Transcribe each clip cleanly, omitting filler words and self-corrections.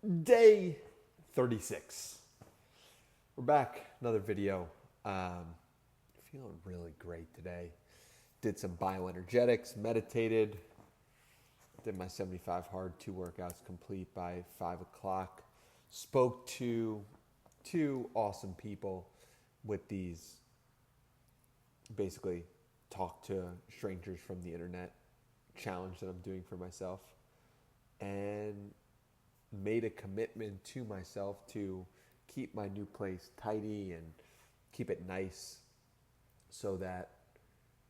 Day 36. We're back. Another video. Feeling really great today. Did some bioenergetics, meditated, did my 75 hard 2 workouts complete by 5 o'clock. Spoke to two awesome people with these, basically, talk to strangers from the internet challenge that I'm doing for myself. And made a commitment to myself to keep my new place tidy and keep it nice so that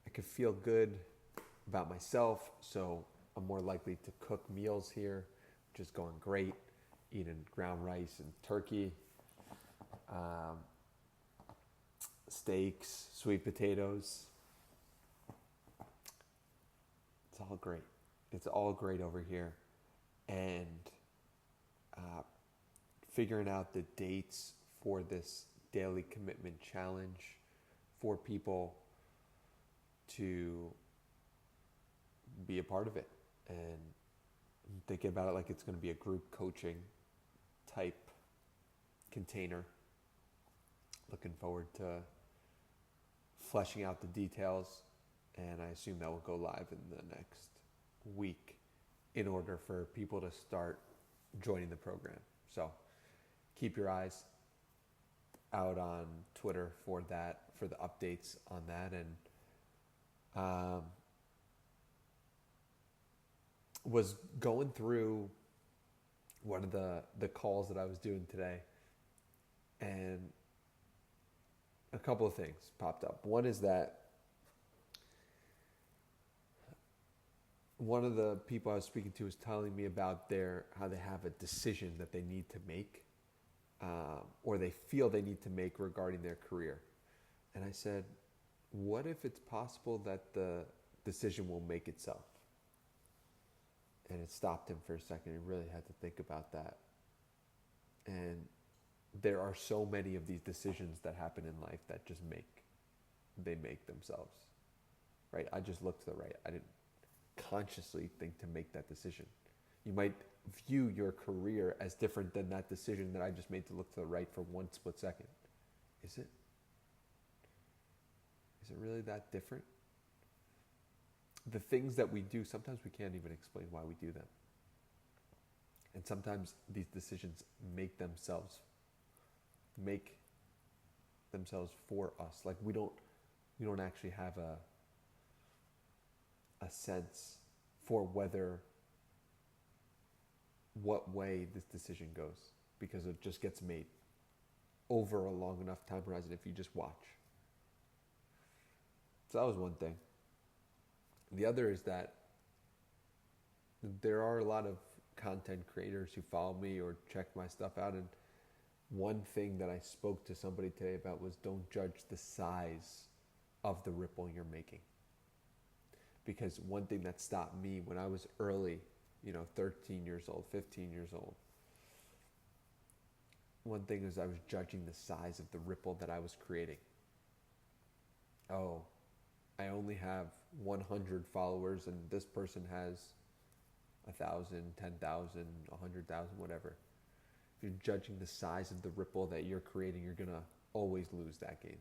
I could feel good about myself. So I'm more likely to cook meals here, which is going great. Eating ground rice and turkey, um, steaks, sweet potatoes. It's all great. It's all great over here. And uh, figuring out the dates for this daily commitment challenge for people to be a part of it. And I'm thinking about it like it's going to be a group coaching type container. Looking forward to fleshing out the details, and I assume that will go live in the next week in order for people to start joining the program. So keep your eyes out on Twitter for that, for the updates on that. And was going through one of the calls that I was doing today, and a couple of things popped up. One is that one of the people I was speaking to was telling me about how they have a decision that they need to make, or they feel they need to make regarding their career. And I said, what if it's possible that the decision will make itself? And it stopped him for a second. He really had to think about that. And there are so many of these decisions that happen in life that just make themselves, right? I just looked to the right. I didn't consciously think to make that decision. You might view your career as different than that decision that I just made to look to the right for one split second. Is it? Is it really that different? The things that we do, sometimes we can't even explain why we do them. And sometimes these decisions make themselves for us. Like we don't actually have a sense for what way this decision goes, because it just gets made over a long enough time horizon if you just watch. So that was one thing. The other is that there are a lot of content creators who follow me or check my stuff out, and one thing that I spoke to somebody today about was don't judge the size of the ripple you're making. Because one thing that stopped me when I was early, 13 years old, 15 years old, one thing is I was judging the size of the ripple that I was creating. Oh, I only have 100 followers and this person has 1,000, 10,000, 100,000, whatever. If you're judging the size of the ripple that you're creating, you're going to always lose that game.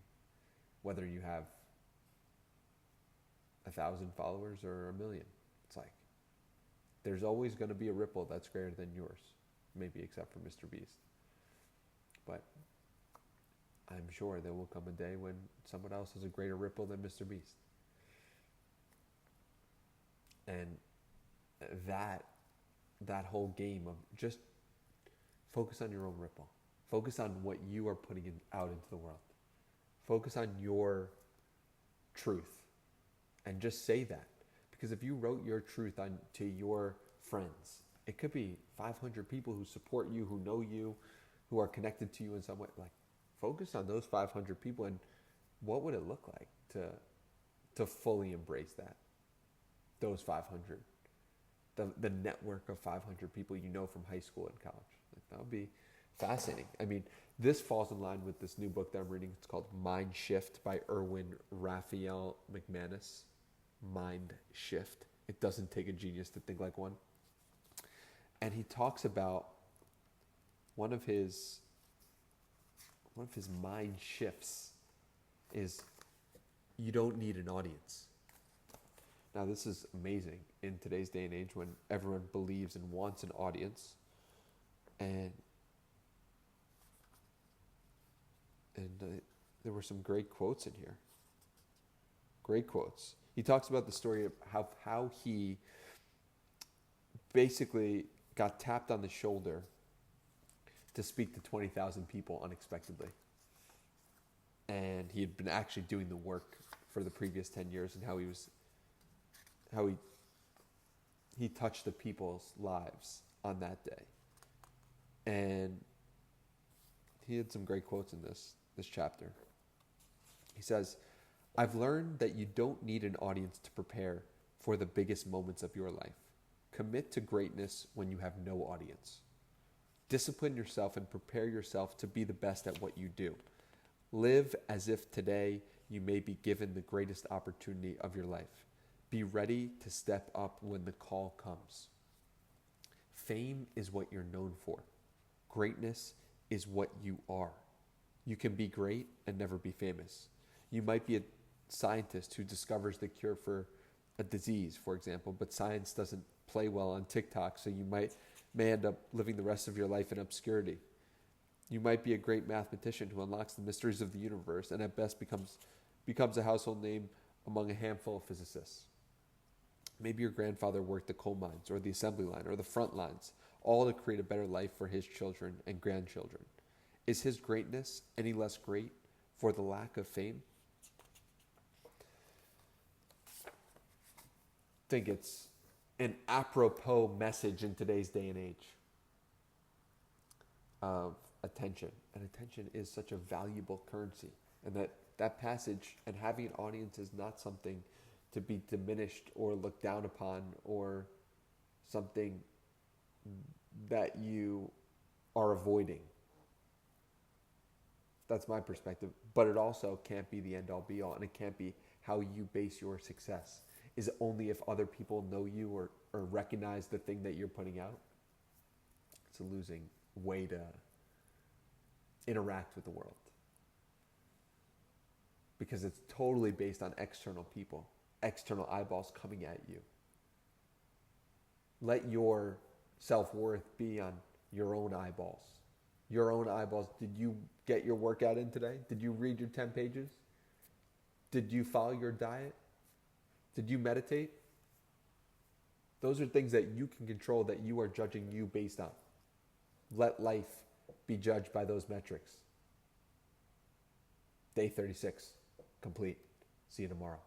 Whether you have 1,000 followers or 1,000,000. It's like, there's always going to be a ripple that's greater than yours. Maybe except for Mr. Beast. But I'm sure there will come a day when someone else has a greater ripple than Mr. Beast. And that whole game of just focus on your own ripple. Focus on what you are putting out into the world. Focus on your truth. And just say that. Because if you wrote your truth to your friends, it could be 500 people who support you, who know you, who are connected to you in some way. Like, focus on those 500 people, and what would it look like to fully embrace that? Those 500. The network of 500 people you know from high school and college. Like, that would be fascinating. I mean, this falls in line with this new book that I'm reading. It's called Mind Shift by Erwin Raphael McManus. Mind Shift. It doesn't take a genius to think like one. And he talks about one of his mind shifts is you don't need an audience. Now, this is amazing in today's day and age when everyone believes and wants an audience. And there were some great quotes in here. Great quotes. He talks about the story of how he basically got tapped on the shoulder to speak to 20,000 people unexpectedly. And he had been actually doing the work for the previous 10 years, and how he touched the people's lives on that day. And he had some great quotes in this chapter. He says, "I've learned that you don't need an audience to prepare for the biggest moments of your life. Commit to greatness when you have no audience. Discipline yourself and prepare yourself to be the best at what you do. Live as if today you may be given the greatest opportunity of your life. Be ready to step up when the call comes. Fame is what you're known for. Greatness is what you are. You can be great and never be famous. You might be a scientist who discovers the cure for a disease, for example, but science doesn't play well on TikTok, so you may end up living the rest of your life in obscurity. You might be a great mathematician who unlocks the mysteries of the universe and at best becomes a household name among a handful of physicists. Maybe your grandfather worked the coal mines or the assembly line or the front lines, all to create a better life for his children and grandchildren. Is his greatness any less great for the lack of fame?" I think it's an apropos message in today's day and age of attention. And attention is such a valuable currency. And that passage and having an audience is not something to be diminished or looked down upon or something that you are avoiding. That's my perspective. But it also can't be the end-all be-all, and it can't be how you base your success. Is it only if other people know you or recognize the thing that you're putting out? It's a losing way to interact with the world. Because it's totally based on external people, external eyeballs coming at you. Let your self-worth be on your own eyeballs. Your own eyeballs. Did you get your workout in today? Did you read your 10 pages? Did you follow your diet? Did you meditate? Those are things that you can control, that you are judging you based on. Let life be judged by those metrics. Day 36, complete. See you tomorrow.